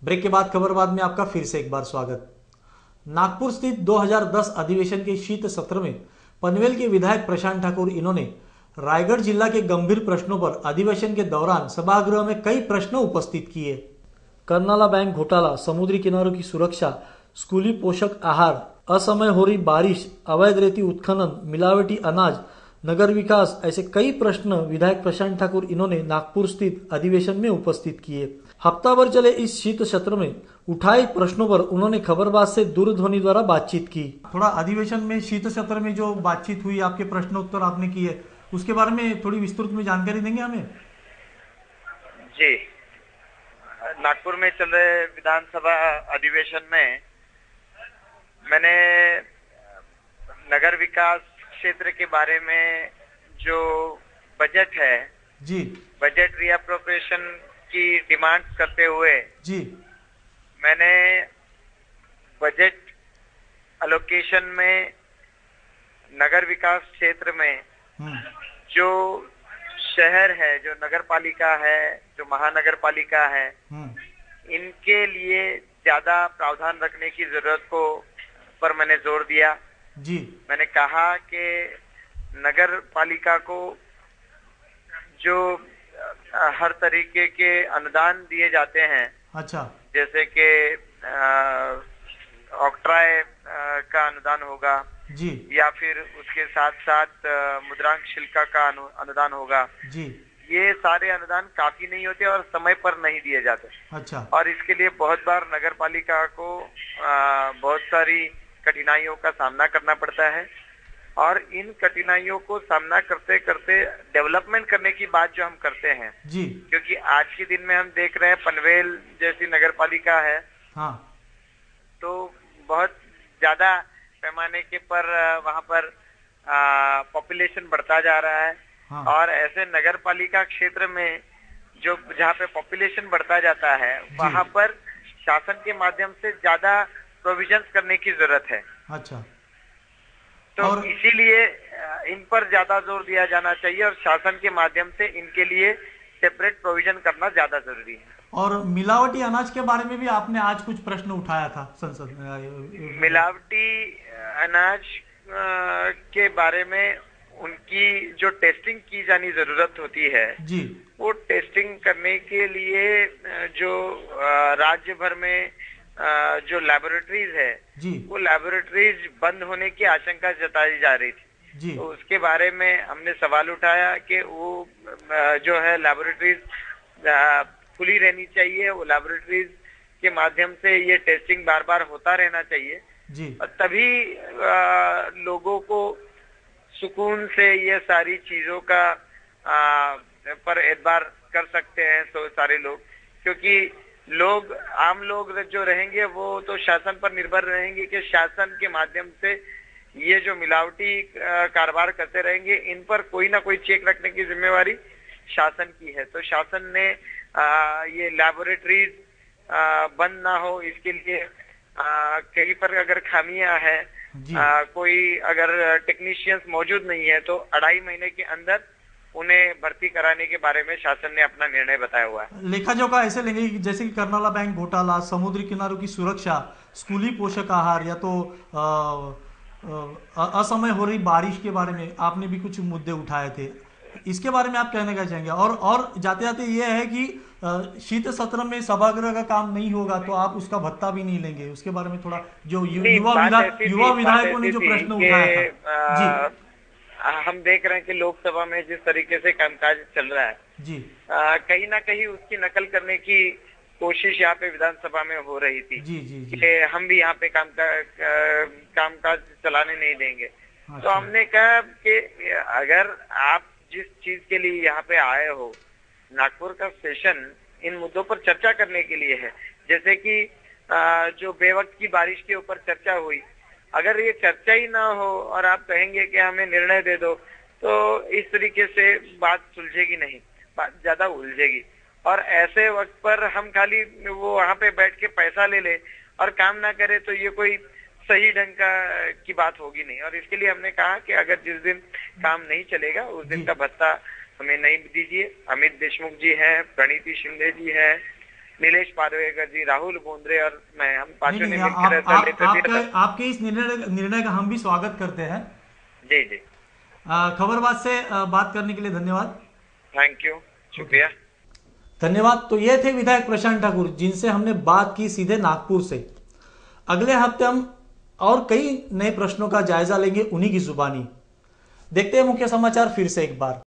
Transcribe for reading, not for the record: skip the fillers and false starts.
Break के बाद खबरबाद में आपका फिर से एक बार स्वागत। नागपुर स्थित 2010 अधिवेशन के शीत सत्र में पनवेल के विधायक प्रशांत ठाकुर इन्होंने रायगढ़ जिला के गंभीर प्रश्नों पर अधिवेशन के दौरान सभागृह में कई प्रश्न उपस्थित किए। कर्नाला बैंक घोटाला, समुद्री किनारों की सुरक्षा, स्कूली पोषक आहार, असमय हो रही बारिश, अवैध रेती उत्खनन, मिलावटी अनाज, नगर विकास, ऐसे कई प्रश्न विधायक प्रशांत ठाकुर इन्होंने नागपुर स्थित अधिवेशन में उपस्थित किए। हफ्ता भर चले इस शीत सत्र में उठाए प्रश्नों पर उन्होंने खबरबाज से दूरध्वनि द्वारा बातचीत की। थोड़ा अधिवेशन में शीत सत्र में जो बातचीत हुई, आपके प्रश्न उत्तर आपने किए, उसके बारे में थोड़ी विस्तृत में जानकारी देंगे हमें? जी, नागपुर में चल रहे विधानसभा अधिवेशन में मैंने नगर विकास क्षेत्र के बारे में जो बजट है जी, बजट रीअप्रोप्रिएशन की डिमांड करते हुए जी, मैंने बजट अलोकेशन में नगर विकास क्षेत्र में जो शहर है, जो नगर पालिका है, जो महानगर पालिका है, इनके लिए ज्यादा प्रावधान रखने की जरूरत को पर मैंने जोर दिया। जी, मैंने कहा कि नगर पालिका को जो हर तरीके के अनुदान दिए जाते हैं, अच्छा, जैसे कि ऑक्ट्राय का अनुदान होगा जी, या फिर उसके साथ साथ मुद्रांक शुल्क का अनुदान होगा, जी, ये सारे अनुदान काफी नहीं होते और समय पर नहीं दिए जाते। अच्छा, और इसके लिए बहुत बार नगर पालिका को बहुत सारी कठिनाइयों का सामना करना पड़ता है और इन कठिनाइयों को सामना करते करते डेवलपमेंट करने की बात जो हम करते हैं, जी, क्योंकि आज के दिन में हम देख रहे हैं पनवेल जैसी नगर पालिका है, हाँ, तो बहुत ज्यादा पैमाने के पर वहां पर पॉपुलेशन बढ़ता जा रहा है। हाँ, और ऐसे नगर पालिका क्षेत्र में जो जहाँ पे पॉपुलेशन बढ़ता जाता है, वहां पर शासन के माध्यम से ज्यादा प्रोविजंस करने की जरूरत है। अच्छा, तो और इसीलिए इन पर ज्यादा जोर दिया जाना चाहिए और शासन के माध्यम से इनके लिए सेपरेट प्रोविजन करना ज्यादा जरूरी है। और मिलावटी अनाज के बारे में भी आपने आज कुछ प्रश्न उठाया था संसद में। मिलावटी अनाज के बारे में उनकी जो टेस्टिंग की जानी जरूरत होती है, जी, वो टेस्टिंग करने के लिए जो राज्य भर में जो लैबोरेटरीज है, जी, वो लैबोरेटरीज बंद होने की आशंका जताई जा रही थी। जी, तो उसके बारे में हमने सवाल उठाया कि वो जो है लैबोरेटरीज खुली रहनी चाहिए, वो लैबोरेटरीज के माध्यम से ये टेस्टिंग बार बार होता रहना चाहिए, जी, और तभी लोगों को सुकून से ये सारी चीजों का पर एतबार कर सकते हैं तो सारे लोग, क्योंकि आम लोग जो रहेंगे वो तो शासन पर निर्भर रहेंगे कि शासन के माध्यम से ये जो मिलावटी कारोबार करते रहेंगे, इन पर कोई ना कोई चेक रखने की जिम्मेवारी शासन की है। तो शासन ने ये लैबोरेटरीज बंद ना हो, इसके लिए कहीं पर अगर खामियां है, कोई अगर टेक्नीशियंस मौजूद नहीं है, तो 2.5 महीने के अंदर उन्हें भर्ती कराने के बारे में शासन ने अपना निर्णय बताया हुआ है। लेखा जोखा ऐसे लेंगे कि जैसे कि कर्नाला बैंक घोटाला, समुद्री किनारों की सुरक्षा, स्कूली पोषक आहार, या तो असमय हो रही बारिश के बारे में आपने भी कुछ मुद्दे उठाए थे। इसके बारे में आप कहने का चाहेंगे? और जाते जाते ये है कि शीत सत्र में सभागृह का काम नहीं होगा तो आप उसका भत्ता भी नहीं लेंगे, उसके बारे में थोड़ा जो युवा विधायकों ने जो प्रश्न उठाया था। जी, हम देख रहे हैं कि लोकसभा में जिस तरीके से कामकाज चल रहा है, जी, कहीं ना कहीं उसकी नकल करने की कोशिश यहाँ पे विधानसभा में हो रही थी। जी, जी, जी, कि हम भी यहाँ पे कामकाज चलाने नहीं देंगे। अच्छा, तो हमने कहा कि अगर आप जिस चीज के लिए यहाँ पे आए हो, नागपुर का सेशन इन मुद्दों पर चर्चा करने के लिए है, जैसे कि जो बेवक्त की बारिश के ऊपर चर्चा हुई, अगर ये चर्चा ही ना हो और आप कहेंगे कि हमें निर्णय दे दो, तो इस तरीके से बात सुलझेगी नहीं, बात ज्यादा उलझेगी। और ऐसे वक्त पर हम खाली वो वहां पे बैठ के पैसा ले ले और काम ना करे, तो ये कोई सही ढंग की बात होगी नहीं। और इसके लिए हमने कहा कि अगर जिस दिन काम नहीं चलेगा उस दिन का भत्ता हमें नहीं दीजिए। अमित देशमुख जी हैं, प्रणीति शिंदे जी हैं, नीलेश पारवेकर जी, राहुल बोंद्रे और मैं, हम नहीं पांचों ने नहीं, मिलकर ऐसा लेकर दिया था। आपके इस निर्णय का हम भी स्वागत करते हैं। जी जी, खबरबाज से बात करने के लिए धन्यवाद। थैंक यू, शुक्रिया। धन्यवाद। तो ये थे विधायक प्रशांत ठाकुर, जिनसे हमने बात की सीधे नागपुर से। अगले हफ्ते हम और कई नए प्रश्नों का जायजा लेंगे उन्हीं की जुबानी। देखते हैं मुख्य समाचार फिर से एक बार।